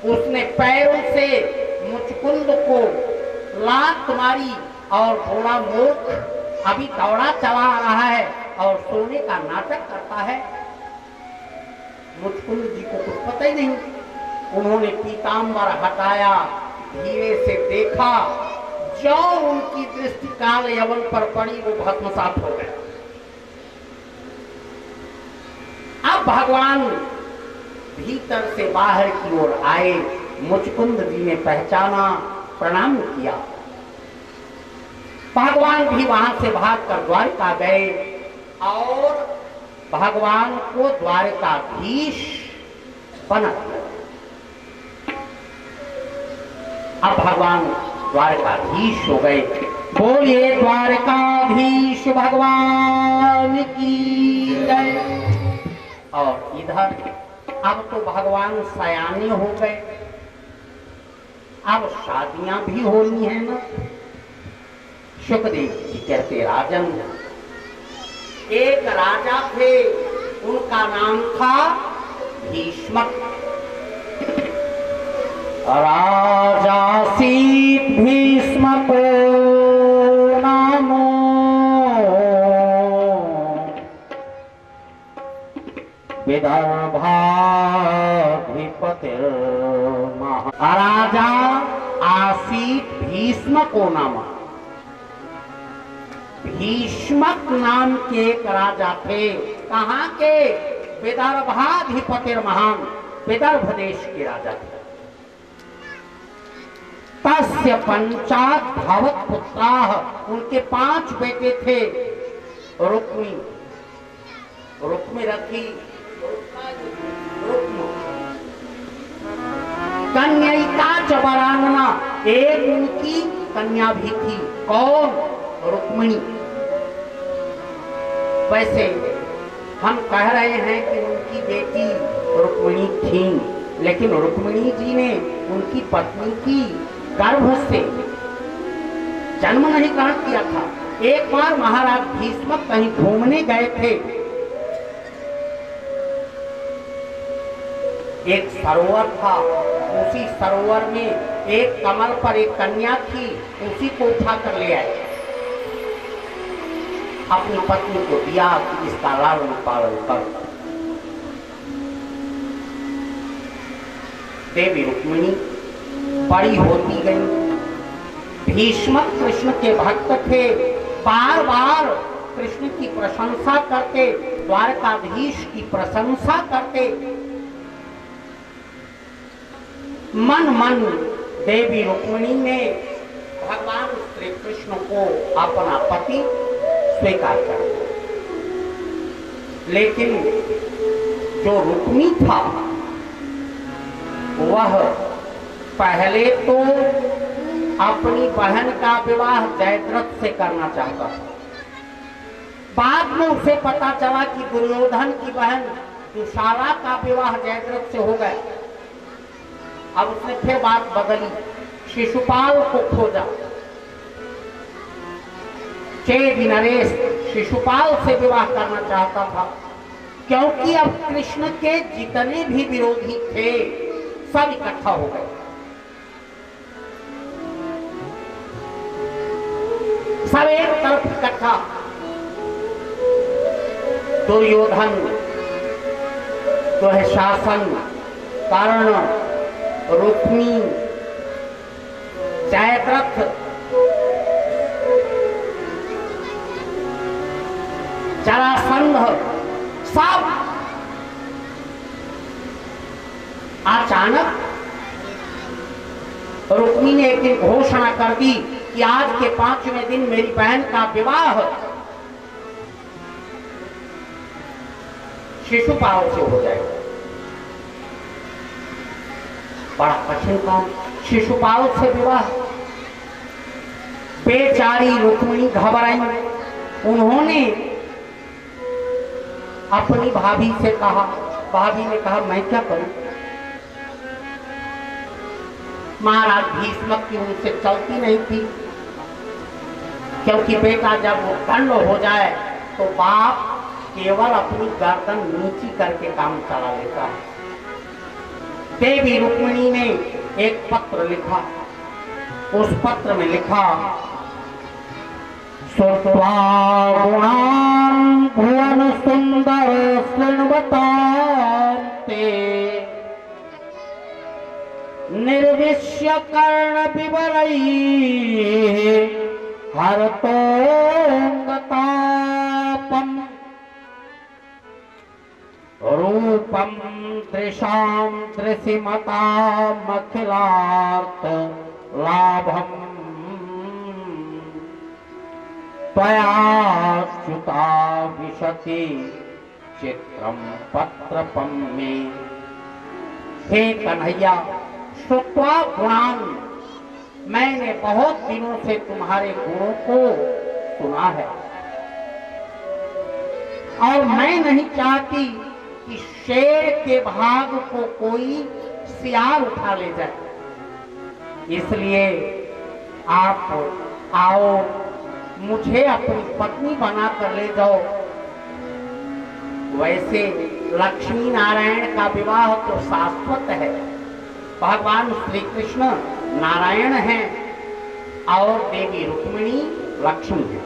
उसने पैरों से मुचकुंद को लात मारी और थोड़ा मूर्ख अभी दौड़ा चला आ रहा है और सोने का नाटक करता है। मुचकुंद जी को कुछ पता ही नहीं। उन्होंने पीतांबर हटाया, धीरे से देखा, जो उनकी दृष्टि काल यवन पर पड़ी वो भस्मसात हो गया। अब भगवान भीतर से बाहर की ओर आए। मुचकुंद जी ने पहचाना, प्रणाम किया। भगवान भी वहां से भागकर द्वारका गए और भगवान को द्वारकाधीश बना दिया। अब भगवान द्वारकाधीश हो गए। बोलिए द्वारकाधीश भगवान की जय। और इधर अब तो भगवान सयाने हो गए, अब शादियां भी होनी है ना। सुखदेव जी कहते राजन, एक राजा थे, उनका नाम था भीष्मक। राजासीत भीष्मको नामो विदर्भाधिपतिर्महा। राजा आसीत भीष्मको नाम। भीष्मक नाम के एक राजा थे। कहाँ के? विदर्भाधिपतिर्महान, विदर्भ देश के राजा थे। तस्य पंचात भवत पुत्राः, उनके 5 बेटे थे। रुक्मी, रुक्मी रखी, कन्यिका च वरानना, एक उनकी कन्या भी थी। कौन? रुक्मिणी। वैसे हम कह रहे हैं कि उनकी बेटी रुक्मिणी थी, लेकिन रुक्मिणी जी ने उनकी पत्नी की गर्भ से जन्म नहीं ग्रहण किया था। एक बार महाराज भीष्मक कहीं घूमने गए थे। एक सरोवर था, उसी सरोवर में एक कमल पर एक कन्या थी, उसी को उठाकर ले आए। अपनी पत्नी को दिया कि इसका लालन पालन कर। देवी रुक्मिणी बड़ी होती गई। भीष्मक कृष्ण के भक्त थे, बार बार कृष्ण की प्रशंसा करते, द्वारकाधीश की प्रशंसा करते। मन मन देवी रुक्मिणी ने भगवान श्री कृष्ण को अपना पति स्वीकार कर लिया। लेकिन जो रुक्मी था वह पहले तो अपनी बहन का विवाह जयद्रथ से करना चाहता था। बाद में उसे पता चला कि दुर्योधन की बहन दुशाला का विवाह जयद्रथ से हो गया। अब उसने फिर बात बदली, शिशुपाल को खोजा। चेदि नरेश शिशुपाल से विवाह करना चाहता था, क्योंकि अब कृष्ण के जितने भी विरोधी थे सब इकट्ठा हो गए। सब एक तरफ इकट्ठा। दुर्योधन, दुःशासन, कर्ण, रुक्मी, जयद्रथ, जरासंध, सब अचानक रुक्मी ने एक दिन घोषणा कर दी कि आज के 5वें दिन मेरी बहन का विवाह शिशुपाल से हो जाएगा। बड़ा कठिन काम, शिशुपाल से विवाह। बेचारी रुक्मिणी घबराई। उन्होंने अपनी भाभी से कहा, भाभी ने कहा मैं क्या करूं। महाराज भीष्मक की उनसे चलती नहीं थी, क्योंकि बेटा जब वो दंड हो जाए तो बाप केवल अपनी गर्दन नीची करके काम चला लेता है। देवी रुक्मिणी ने एक पत्र लिखा। उस पत्र में लिखा, श्रुत्वा गुणान् भुवन सुंदर शृण्वतां ते निर्विश्य कर्ण विवरैः हरतोऽङ्गतापम् रूपं दृशां दृशिमतामखिलार्थ लाभम् त्वयाच्युता विशति चित्रं पत्रपं मे। हे कन्हैया, श्रुत्वा गुणान, मैंने बहुत दिनों से तुम्हारे गुणों को सुना है और मैं नहीं चाहती कि शेर के भाग को कोई सियार उठा ले जाए, इसलिए आप आओ, मुझे अपनी पत्नी बनाकर ले जाओ। वैसे लक्ष्मी नारायण का विवाह तो शाश्वत है, भगवान श्री कृष्ण नारायण हैं और देवी रुक्मिणी लक्ष्मी है,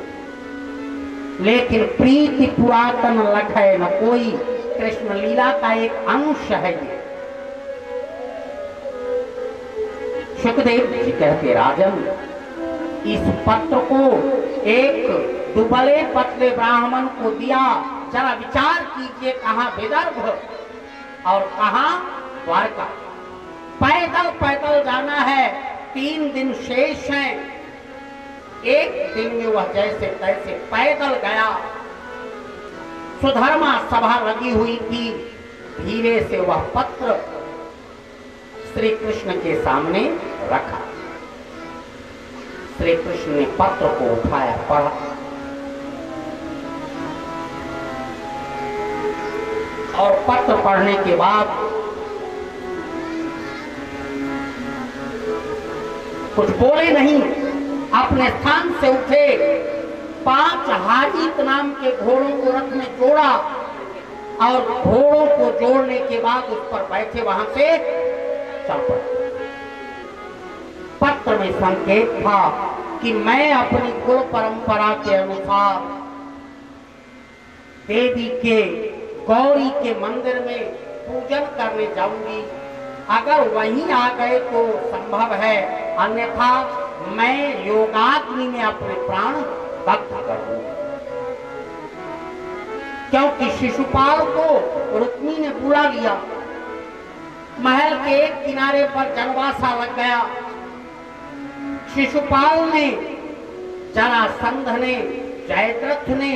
लेकिन प्रीति पुरातन लखै न कोई, कृष्ण लीला का एक अंश है ये। सुखदेव जी कहते, राजन, इस पत्र को एक दुबले पतले ब्राह्मण को दिया, जरा विचार कीजिए, कहां विदर्भ और कहां द्वारका। पैदल पैदल जाना है, 3 दिन शेष हैं। एक दिन में वह जैसे तैसे पैदल गया। सुधर्मा सभा लगी हुई थी। धीरे से वह पत्र श्री कृष्ण के सामने रखा। श्री कृष्ण ने पत्र को उठाया, पढ़ा। और पत्र पढ़ने के बाद कुछ बोले नहीं, अपने स्थान से उठे, 5 हाजित नाम के घोड़ों को रथ में जोड़ा और घोड़ों को जोड़ने के बाद उस पर बैठे वहां से चल पड़े। पत्र में संकेत था कि मैं अपनी कुल परंपरा के अनुसार देवी के गौरी के मंदिर में पूजन करने जाऊंगी। अगर वहीं आ गए तो संभव है, अन्यथा मैं योगाग्नि में अपने प्राण दग्ध कर दूं। क्योंकि शिशुपाल को रुक्मी ने बुला लिया। महल के एक किनारे पर जनवासा लग गया। शिशुपाल ने, जरासंध ने, जयद्रथ ने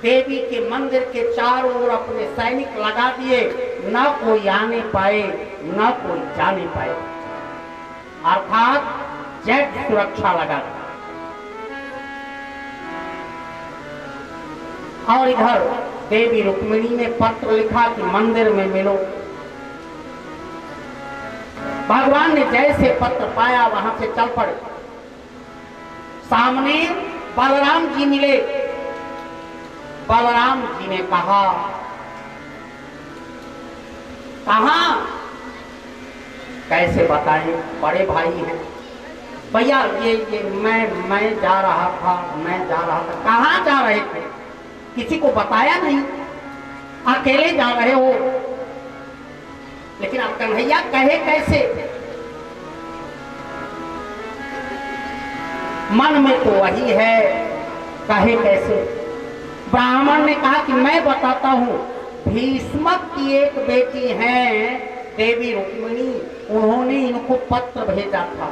देवी के मंदिर के चारों ओर अपने सैनिक लगा दिए, न कोई आने पाए न कोई जाने पाए, अर्थात जेट सुरक्षा लगा दी। और इधर देवी रुक्मिणी ने पत्र लिखा कि मंदिर में मिलो। भगवान ने जैसे पत्र पाया वहां से चल पड़े। सामने बलराम जी मिले। बलराम जी ने कहा, कहां? कैसे बताएं, बड़े भाई हैं। भैया ये मैं जा रहा था। कहां जा रहे थे? किसी को बताया नहीं, अकेले जा रहे हो। लेकिन अब कन्हैया कहे कैसे? मन में तो वही है, कहे कैसे? ब्राह्मण ने कहा कि मैं बताता हूं, भीष्मक की एक बेटी है देवी रुक्मिणी, उन्होंने इनको पत्र भेजा था।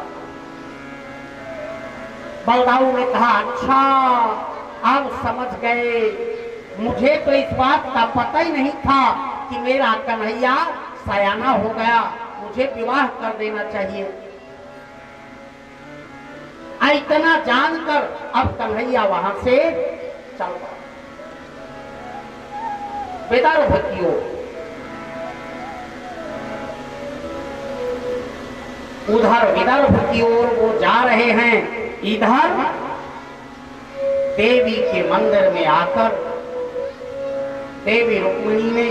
बलदाऊ ने कहा, अच्छा अब समझ गए, मुझे तो इस बात का पता ही नहीं था कि मेरा कन्हैया सयाना हो गया, मुझे विवाह कर देना चाहिए। इतना जानकर अब कन्हैया वहां से चल पड़ा विदर्भ की ओर। उधर विदर्भ की ओर वो जा रहे हैं। इधर देवी के मंदिर में आकर देवी रुक्मिणी ने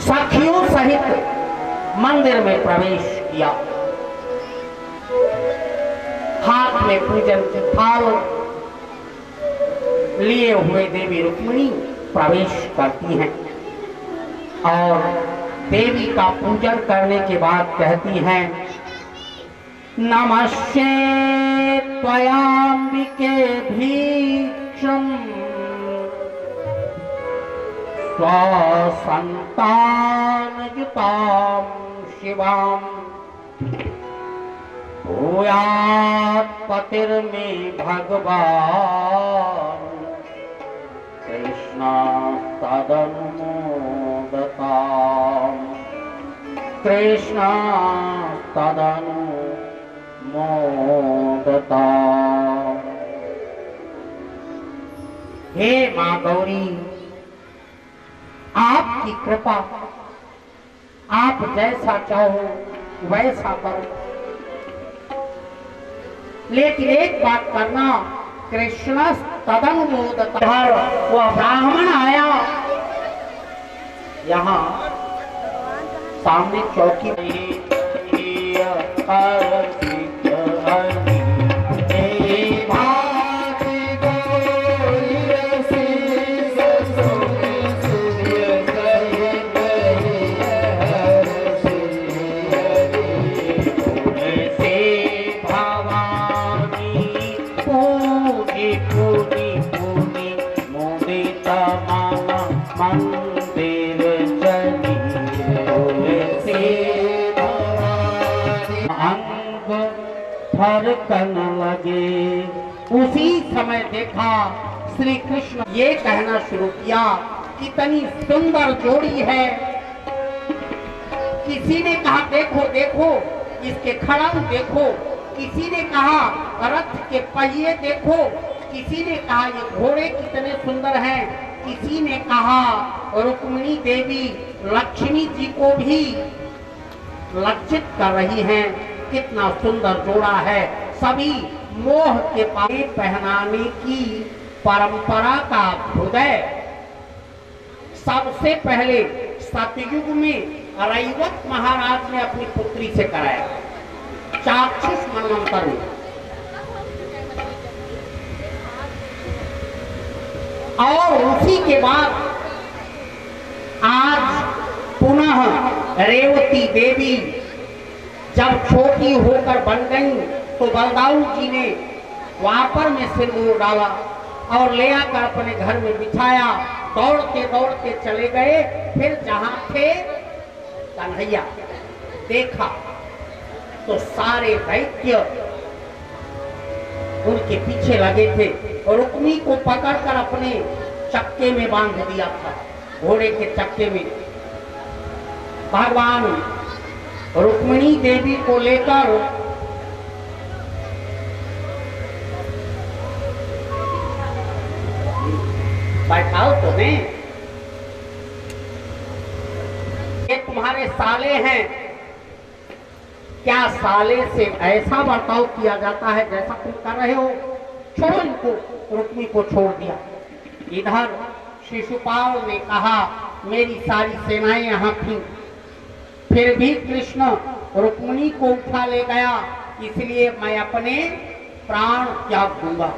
सखियों सहित मंदिर में प्रवेश किया। हाथ में पूजन की थाल लिए हुए देवी रुक्मिणी प्रवेश करती हैं और देवी का पूजन करने के बाद कहती हैं, नमस्ते त्वयाम्बिके भीक्षम स्वसंतानयुतां शिवाम् भूयात् पतिर्मे भगवान् कृष्ण तदनुमोदताम् कृष्ण तदनुमोदताम्। हे मां गौरी, आपकी कृपा, आप जैसा चाहो वैसा करो, लेकिन एक बात करना, कृष्ण तदनुमोदता। वह ब्राह्मण आया, यहाँ सामने चौकी फरकन लगे। उसी समय देखा श्री कृष्ण ये कहना शुरू किया, कितनी सुंदर जोड़ी है। किसी ने कहा देखो देखो इसके खड़ाऊ देखो, किसी ने कहा रथ के पहिए देखो, किसी ने कहा ये घोड़े कितने सुंदर हैं, किसी ने कहा रुक्मिणी देवी लक्ष्मी जी को भी लज्जित कर रही हैं, कितना सुंदर जोड़ा है। सभी मोह के पाए पहनाने की परंपरा का हृदय सबसे पहले सतयुग में रैवत महाराज ने अपनी पुत्री से कराया, चाक्षुष मनवंतर में। और उसी के बाद आज पुनः रेवती देवी जब छोटी होकर बन गई तो बलदाऊ जी ने वापर में सिंदूर डाला और ले आकर अपने घर में बिछाया। दौड़ते दौड़ते चले गए, फिर जहां थे कन्हैया देखा तो सारे दैत्य उनके पीछे लगे थे और रुक्मी को पकड़कर अपने चक्के में बांध दिया था, घोड़े के चक्के में। भगवान रुक्मिणी देवी को लेकर बैठाओ तुम्हें, ये तुम्हारे साले हैं, क्या साले से ऐसा बर्ताव किया जाता है जैसा तुम कर रहे हो? छोड़ो इनको। रुक्मी को छोड़ दिया। इधर शिशुपाल ने कहा मेरी सारी सेनाएं यहाँ थी, फिर भी कृष्ण रुक्मिणी को उठा ले गया, इसलिए मैं अपने प्राण त्याग दूंगा।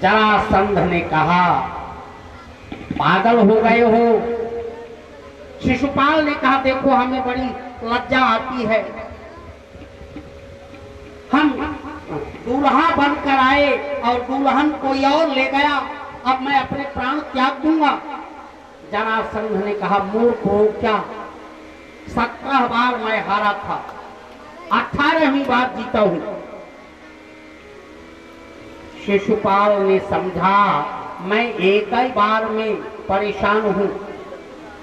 जरासंध ने कहा पागल हो गए हो। शिशुपाल ने कहा देखो हमें बड़ी लज्जा आती है, हम दूल्हा बनकर आए और दुल्हन कोई और ले गया, अब मैं अपने प्राण त्याग दूंगा। जरासंध ने कहा मूर्ख हो क्या, 17 बार मैं हारा था, 18वीं बार जीता हूं। शिशुपाल ने समझा मैं एक ही बार में परेशान हूं,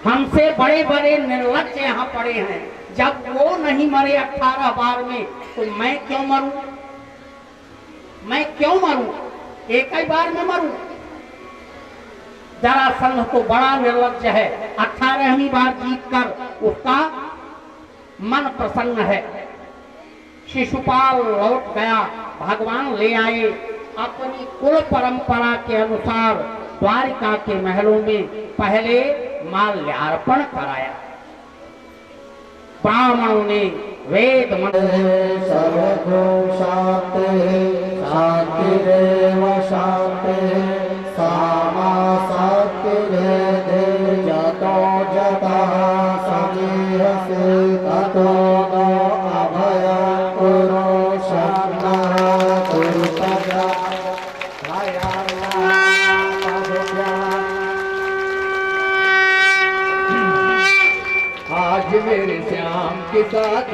हमसे बड़े बड़े निर्लज्ज यहाँ पड़े हैं, जब वो नहीं मरे 18 बार में तो मैं क्यों मरूं, मैं क्यों मरूं, एक ही बार में मरूं। जरासंध तो बड़ा निर्लज्ज है, 18वीं बार जीतकर उसका मन प्रसन्न है। शिशुपाल लौट गया, भगवान ले आए अपनी कुल परंपरा के अनुसार द्वारिका के महलों में। पहले माल्यार्पण कराया। ब्राह्मणों ने वेद मंत्र सर्वगो शांति शांतिरेव शांति सामा शांतिरेधे जतो जता समीहसे ततो नो अभय कुरु शरणः कुरु तजा आज मेरे श्याम के साथ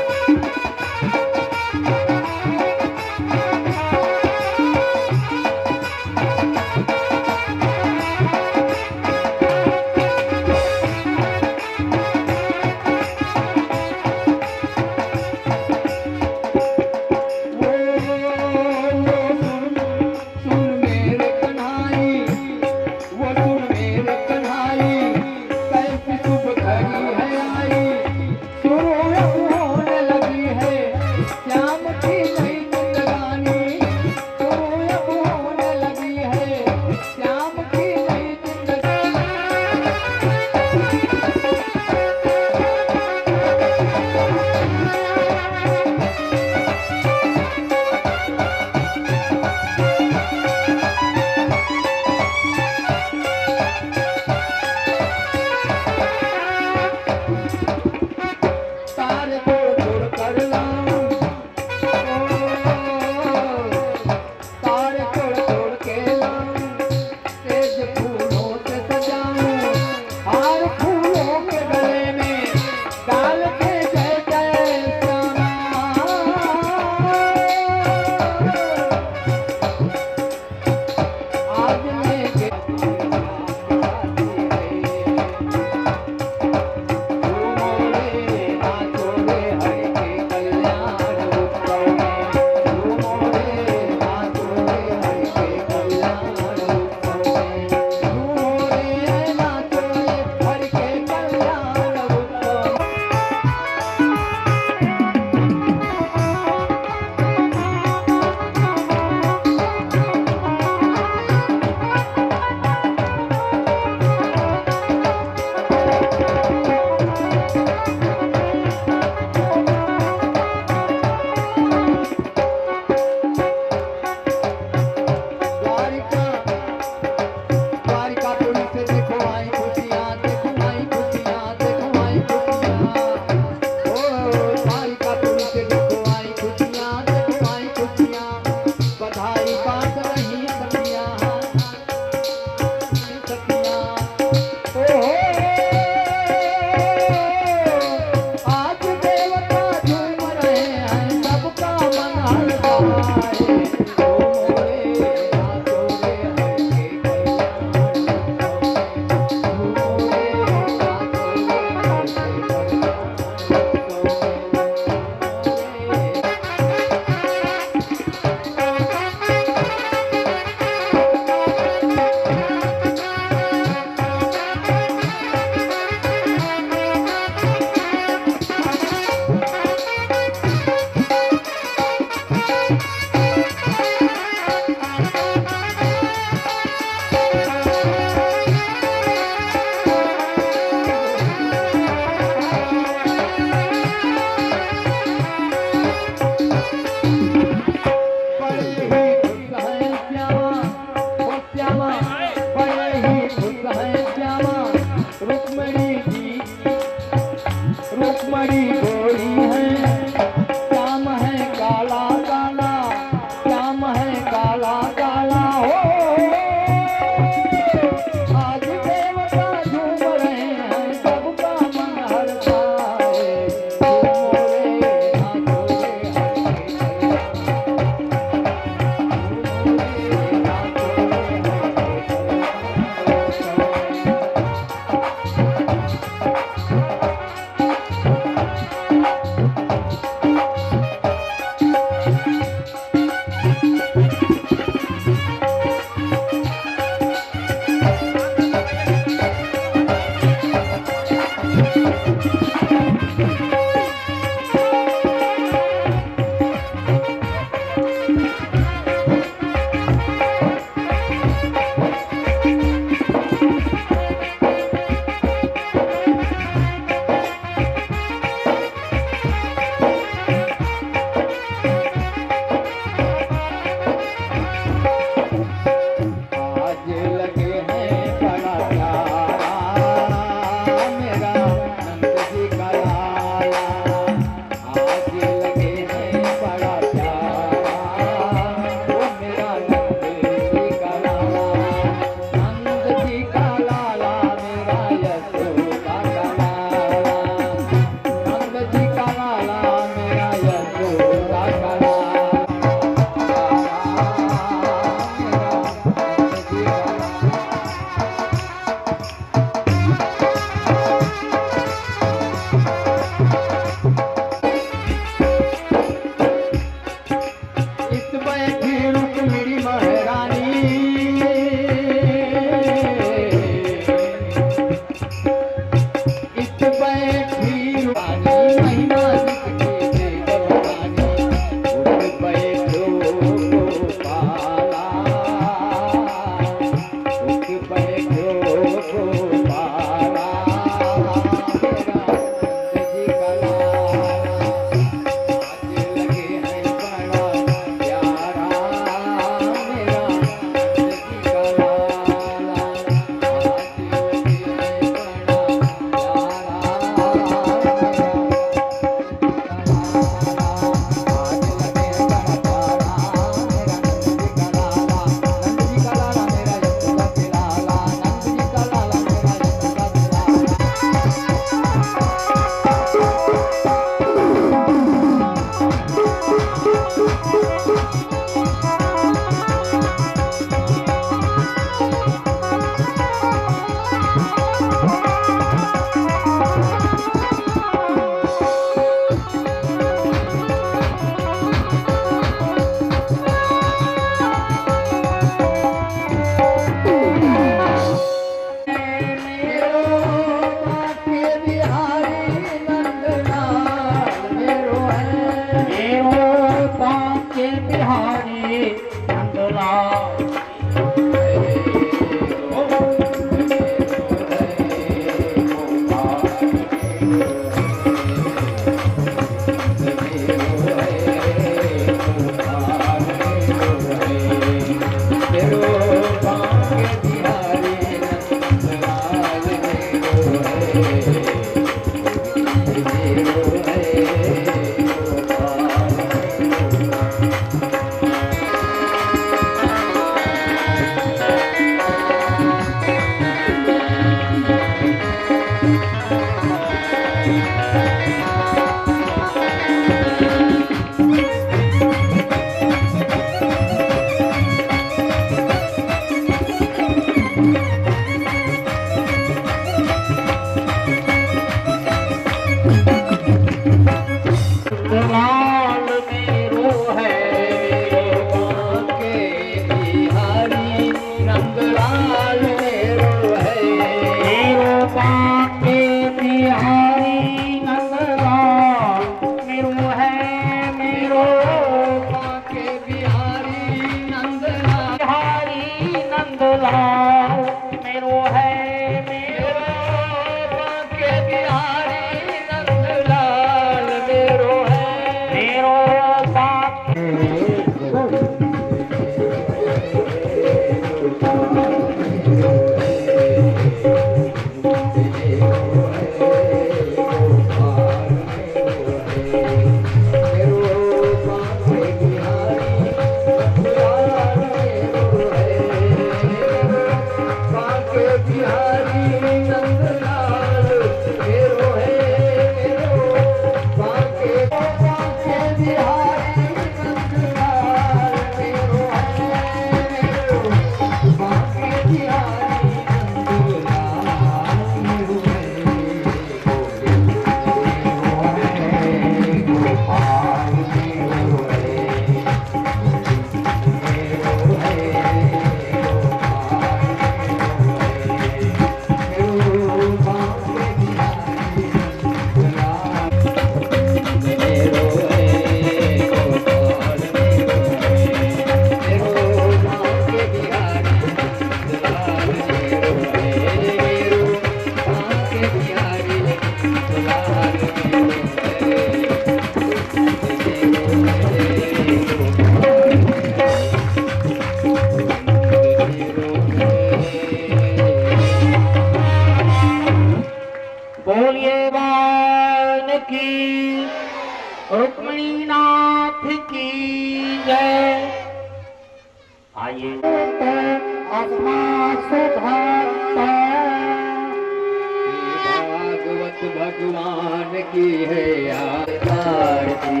भगवान की है आरती,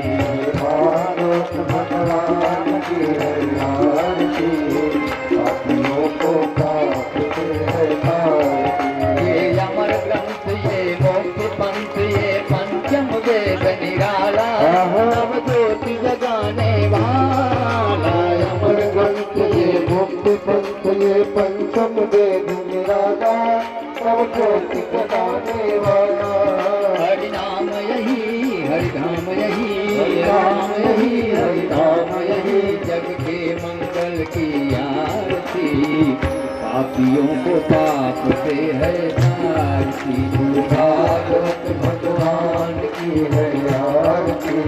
भारत भगवान की है आरती, अपनों को प्राप्त है आरती। ये अमर ग्रंथ ये मोक्ष पंथ ये पंचम वेद निराला, नव ज्योति जगाने वाला। अमर ग्रंथ ये मोक्ष पंथ ये पंचम वेद निराला, नव ज्योति जगाने वाला। हरि नाम यही हरि धाम यही, राम यही हरि धाम यही, जग के मंगल की आरती। पापियों को पाप से है आरती, भागवत भगवान की है आरती,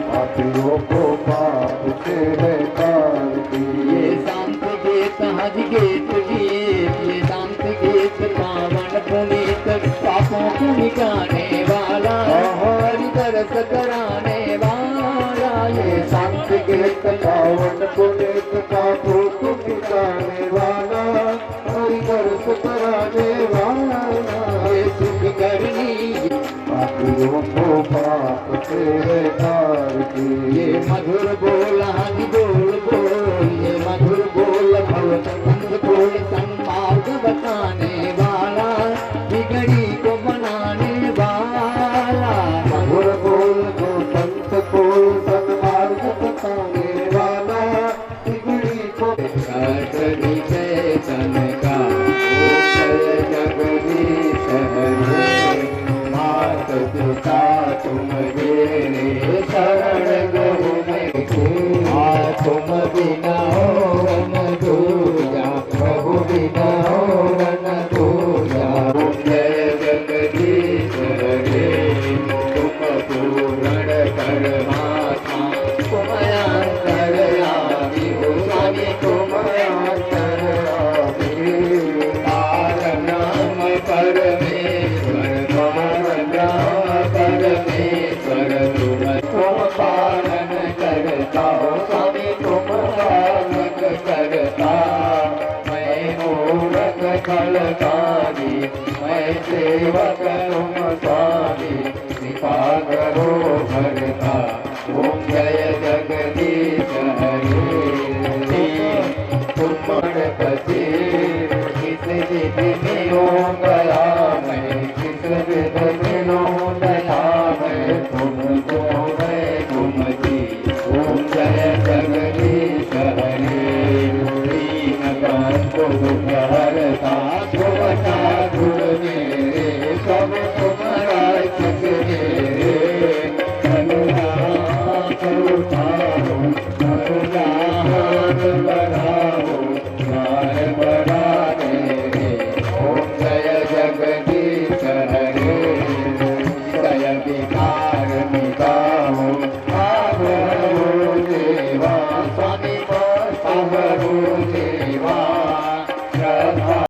पापियों को पाप से है आरती। ये शांत गीत हज गीत गीत, ये शांत गीत पावन पुनीत, पापों को मिटाने वाला, हरि दरस कराने वाला। ये शांत गीत पावन पुनीत, पापों को मिटाने वाला, हरि दरस कराने वाला। ये सुख करनी पापियों को पाप से है आरती। ये मधुर बोल हरि बोल बोल, ये मधुर बोल भगवत संत बोल, सन्मार्ग बताने वाला, बिगड़ी को बनाने वाला। मधुर बोल जो संत बोल, सन्मार्ग बताने वाला, बिगड़ी को चेतन का जगदीश हरे, मात पिता तुम मेरे शरण गो में, तुम बिना हो न दूजा, प्रभु बिना हो न दूजा। जय जगदीश हरे, तुम पूर्ण परमात्मा, तुम अंतर्यामी हो स्वामी, तुम अंतर्यामी। पारब्रह्म परमेश्वर, पारब्रह्म परमेश्वर, तुम पालन करता हो स्वामी, तुम पालन करता। मैं मूरख खलकारी, मैं सेवक तुम स्वामी, कृपा करो भरता। ओम जय जगदीश हरे, तुम गणपति, किस विधि में हो गया मैं, किस विधि में हो गया मैं, तुमको मैं घूमती। ओम जय जगदीश हरे, दीन को दुख हरता, तुम साधुर मेरे, सब तुम्हारा चित मेरे। करुणा करुणाओ, करुणा हाथ बढ़ाओ, मार बढ़ा दे। ओम जय जगदीश हरे, जय विकार मिटाओ, आव देवा स्वामी।